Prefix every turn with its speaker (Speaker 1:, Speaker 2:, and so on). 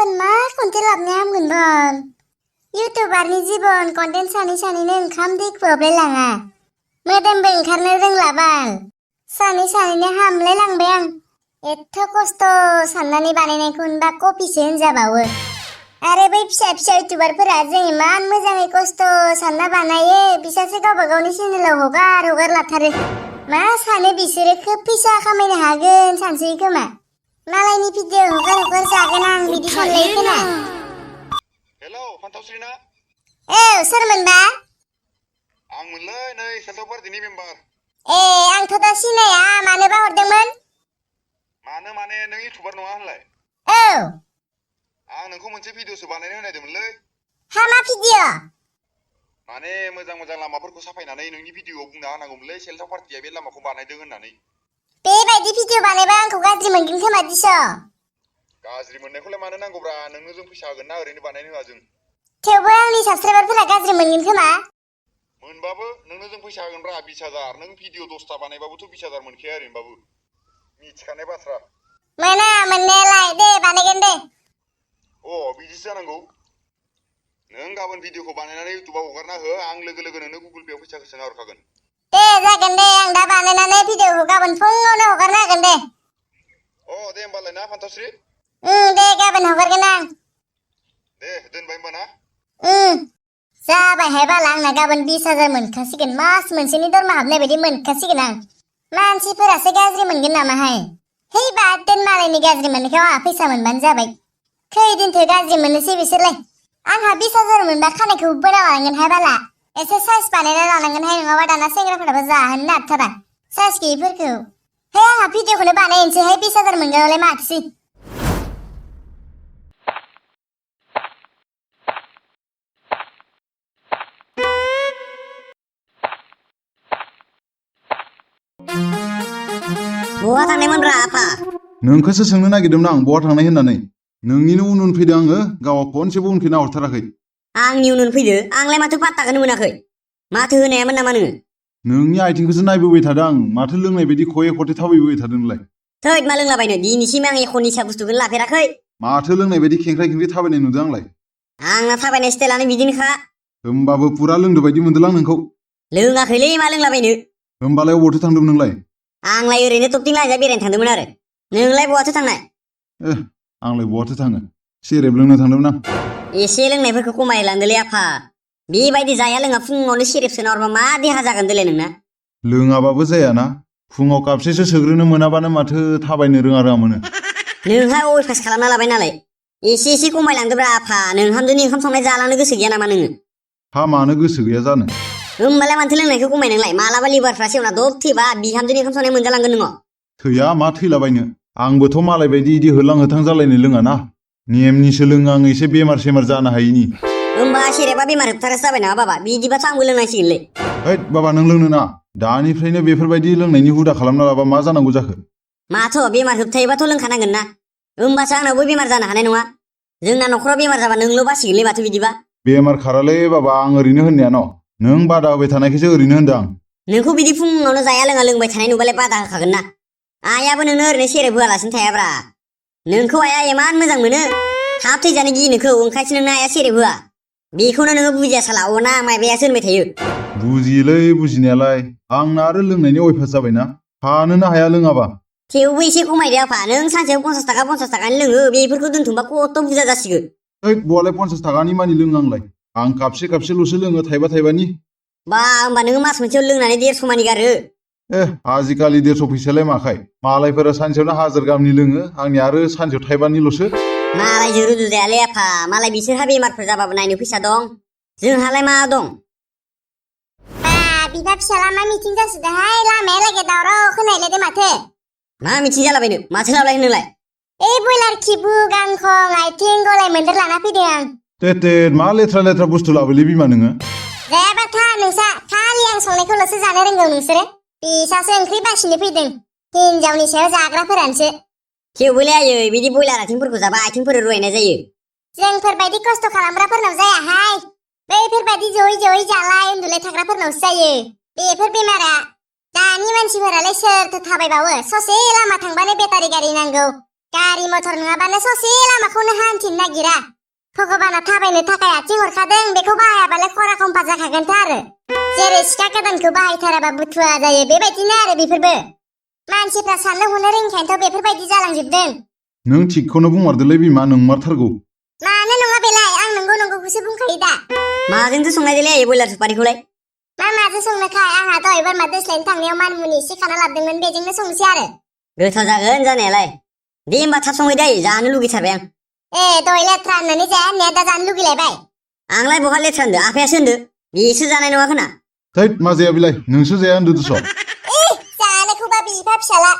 Speaker 1: गाबोन मा कन्टेन्ट लाबोनो हामगोनबोन इउटुबारनि जीबन कन्टेन्ट सानैनो ओंखाम दै खुहाबलायलाङा मोदोमबो ओंखारनो रोंला बाल सानैनो हामलायलांबाय आं एथ' खस्थ' साननानै बानायनायखौ होनबा कपिसो होनजाबावो आरो बै फिसा इउटुबारफोरा जों इमान मोजाङै खस्थ' सानना बानायो बिसोरसो गावबा गावनि चेनेलाव हगार लाथारो मा सानो बिसोरो खोब फैसा खामायनो हागोन सानसै खोमा मालायनि भिडिअ हगार जागोन आं बिदि सानलायो खोना।
Speaker 2: हेलौ फान्थावस्रि ना?
Speaker 1: औ सोरमोनबा?
Speaker 2: आंमोनलै नै सेल्थ पार्टिनि मेम्बार।
Speaker 1: ए आंथ' दा सिनाया मानोबा हरदोंमोन?
Speaker 2: माने नों इउटुबार नङा होनलाय?
Speaker 1: औ
Speaker 2: आं नोंखौ मोनसे भिडिअसो बानायनो होनायदोंमोनलै।
Speaker 1: हा मा भिडिअ?
Speaker 2: माने मोजां लामाफोरखौ साफायनानै नोंनि भिडिअआव बुंना होनांगौमोनलै सेल्थ पार्टिया बे लामाखौ बानायदों होननानै।
Speaker 1: बेबायदि भिडिअ बानायबा आंखौ गाज्रि मोनगोन खोमा दिस'।
Speaker 2: गाज्रि मोननायखौलाय मानो नांगौब्रा, नोंनो जों फैसा होगोन ना, ओरैनो बानायनो होआ जों।
Speaker 1: थेवबो आंनि साबस्क्राइबारफोरा गाज्रि मोनगोन खोमा।
Speaker 2: मोनबाबो नोंनो जों फैसा होगोनब्रा 20,000। नों भिडिअ 10ता बानायबाबोथ' 20,000 मोनखाया ओरैनोबाबो। मिथिखानाय बाथ्रा।
Speaker 1: मोना मोननायालाय, दे बानायगोन दे।
Speaker 2: बिदिसो जानांगौ। नों गाबोन भिडिअखौ बानायनानै इउटुबाव हगारना हो, आं लोगो नोंनो गुगोल पेआव फैसा सोना हरखागोन।
Speaker 1: दे जागोन दे, आं दा बानायनानै भिडिअखौ गाबोन फुङावनो हगारना होगोन दे।
Speaker 2: दे होमबालाय ना फान्थावस्रि?
Speaker 1: दे गाबोन हगारगोन आं।
Speaker 2: दे दोनबाय होमबा ना?
Speaker 1: जाबायहाय बाला आंना गाबोन 20,000 मोनखासिगोन, मास मोनसेनि दरमा हाबनाय बायदि मोनखासिगोन आं। मानसिफोरासो गाज्रि मोनगोन नामाहाय? है बाद दोन मालायनि गाज्रि मोननायखौ, आंहा फैसा मोनबानो जाबाय। खैदिनथो गाज्रि मोननोसै बिसोरलाय। आंहा 20,000 मोनबा खानायखौ बोना लानांगोनहाय बाला, एसे साइज बानायना लानांगोनहाय, नङाबा दाना सेंग्राफोराबो जाहोनो नागिरथारा साइज गैयिफोरखौ। है आंहा भिडिअखौनो बानायनोसैहाय 20,000 मोनगालाय माथोसै।
Speaker 3: बहा थांनायमोनब्रा आफा?
Speaker 4: नोंखौसो सोंनो नागिरदोंमोन आं बहा थांनाय होननानै। नोंनिनो उन फैदों आङो, गावहा खनसेबो उनखौ नाहरथाराखै।
Speaker 3: आंनि उन फैदो? आंलाय माथो पात्ताखौनो मोनाखै। माथो होनायामोन नामा नोङो?
Speaker 4: नोंनि आथिंखौसो नायबोबाय थादों आं, माथो लोंनाय बायदि खये खथे थाबायबोबाय थादों नोंलाय?
Speaker 3: थैद मा लोंलाबायनो, दिनैसिम आं एख' निसा बुस्थुखौनो लाफेराखै।
Speaker 4: माथो लोंनाय बायदि खेंख्राय खेंख्रि थाबायनाय नुदों आंलाय।
Speaker 3: आंना थाबायनाय स्टाइलानो बिदिनोखा।
Speaker 4: होमबाबो पुरा लोंदो बायदि मोनदों नोंखौ।
Speaker 3: लोङाखैलै मा लोंलाबायनो।
Speaker 4: होमबालाय अबावथो थांदोंमोन नोंलाय?
Speaker 3: आंलाय ओरैनो टपटिं लाइनजा बेरायनो थांदोंमोन आरो। नोंलाय बहाथो थांनाय?
Speaker 4: आंलाय बहाथो थाङो, सेरेब लोंनो थांदोंमोन आं।
Speaker 3: एसे लोंनायफोरखौ खमायलांदोलै आफा। बेबायदि जाया लोङा फुङावनो सेरेब सोना हरबा मा देहा जागोन देलाय नोंना?
Speaker 4: लोङाबाबो जायाना, फुङाव कापसेसो सोग्रोनो मोनाबानो माथो थाबायनो रोङा मोनो।
Speaker 3: नोंहा अयभास खालामना लाबाय नालाय। एसे खमायलांदोब्रा आफा, नोंहामजोनि ओंखाम संनाय जालांनो गोसो गैया नामा नोङो?
Speaker 4: हा मानो गोसो गैया जानो?
Speaker 3: होमबालाय मानथो लोंनायखौ खमाय नोंलाय? मालाबा लिभारफ्रा सेवना दब थैबा बिहामजोनि ओंखाम संनाय मोनजालांगोन नोङो।
Speaker 4: थैया मा थैलाबायनो, आंबोथ' मालाय बायदि इदि होलां होथां जालायनो लोङाना। नेमनिसो लोङो आं, एसे बेमार सेमार जानो हायिनि।
Speaker 3: होमबा सेरेबा बेमार होबथारसो जाबाय नामा बाबा? बिदिबाथ' आंबो लोंनांसिगोनलै।
Speaker 4: हैद बाबा, नों लोंनो नाङा। दानिफ्रायनो बेफोरबायदि लोंनायनि हुदा खालामना लाबा मा जानांगौ जाखो?
Speaker 3: माथ' बेमार होबथायोबाथ' लोंखानांगोन ना, होमबासो आंनावबो बेमार जानो हानाय नङा। जोंना न'खराव बेमार जाबा नोंल' बासिगोनलै माथो बिदिबा।
Speaker 4: बेमार खारालै बाबा, आं ओरैनो होननाया न'। नों बादा होबाय थानायखायसो ओरैनो होनदों आं।
Speaker 3: नोंखौ बिदि फुङावनो जाया लोङा लोंबाय थानाय नुबालाय बादा होखागोन ना। आइयाबो नोंनो ओरैनो सेरेब होआलासिनो थायाब्रा। नोंखौ आइया इमान मोजां मोनो, थाब थैजानो गियो नोंखौ, ओंखायसो नोंनो आइया सेरेब होआ। बेखौनो नोङो बुजिया साला अना मायबायासो होनबाय थायो।
Speaker 4: बुजियोलै बुजिनायालाय, आंना आरो लोंनायनि अयभास जाबायना, थानोनो हाया लोङाबा।
Speaker 3: थेवबो एसे खमायदो आफा, नों सानसेयाव 50 थाखानि लोङो, बेफोरखौ दोनथुमबा खथ' बुरजा जासिगोन।
Speaker 4: हैद बहालाय 50 थाखानि मानि लोङो आंलाय, आं कापसेल'सो लोङो, थाइबा थाइबानि।
Speaker 3: बा होमबा नोङो मास मोनसेयाव लोंनानै 150 मानि गारो?
Speaker 4: आजिखालि 150 फैसालाय माखाय, मालायफोरा सानसेयावनो 1000 गाहामनि लोङो, आंनि आरो सानसेयाव थाइबानिल'सो।
Speaker 3: मालायजों रुजुजायालै आफा, मालाय बिसोरहा बेमारफोर जाबाबो नायनो फैसा दं, जोंहालाय मा दं?
Speaker 1: बिदा फिसाला मा मिथिं जासोदोंहाय, लामायालागै दावराव खोनायलायदों माथो।
Speaker 3: मा मिथिं जालाबायनो, माथो लाबोलाय नोंलाय?
Speaker 1: बयलार खिबु गांखं आथिं गलाय मोनदेर लाना फैदों आं।
Speaker 4: तेत मा लेथ्रा बुस्थु लाबोलै बिमा नोङो?
Speaker 1: जायाबा था नोंसा, खालि आं संनायखौल'सो जानो रोंगौ नोंसोरो। बिसासो ओंख्रि बासिनो फैदों, हिनजावनि सायाव जाग्राफोरानोसो।
Speaker 3: थेवबोलै आयै, बिदि बयलार आथिंफोरखौ जाबा आथिंफोर रुवायनाय जायो।
Speaker 1: जोंफोरबायदि खस्थ' खालामग्राफोरनाव जायाहाय, बैफोरबायदि जयै जालाय उन्दुलाय थाग्राफोरनावसो जायो बेफोर बेमारा। दानि मानसिफोरालाय सोरथो थाबायबावो, ससे लामा थांबानो बेटारि गारि नांगौ, गारि मथर नङाबानो ससे लामाखौनो हान्थिनो नागिरा भगबाना थाबायनो थाखाय आथिं हरखादों बेखौ बाहायाबालाय खरा खम्फा जाखागोनथ' आरो जेरै सिखा गोदानखौ बाहायथाराबा बुथुवा जायो बेबायदिनो आरो बेफोरबो मानसिफ्रा साननो हनो रोङिखायनोथ' बेफोरबायदि जालांजोबदों
Speaker 4: नों थिगखौनो बुंमारदोलै बिमा नंमारथारगौ
Speaker 1: मानो नङा बेलाय आं नंगौखौसो बुंखायो दा
Speaker 3: माजोंथो संनाय देलै आयै बयलार सुपारिखौलाय
Speaker 1: मा माजों संनोखाय आंहा दहाय बोरमा दोस्लायनो थांनायाव मानिमुनि एसे खाना लाबोदोंमोन बेजोंनो संसै आरो
Speaker 3: गोथाव जागोन जानायालाय दे होमबा थाब संहै दै जानो लुगैथारबाय आं
Speaker 1: दहाय लेथ्रा होननानै जाया होननाया दा जानो लुगैलायबाय
Speaker 3: आंलाय बहा लेथ्रा होनदो आफायासो होनदो बेसो जानाय नङा खोना
Speaker 4: थैद मा जाया बिलाय नोंसो जाया होनदो दस'
Speaker 1: जानोखौबा बिफा फिसाला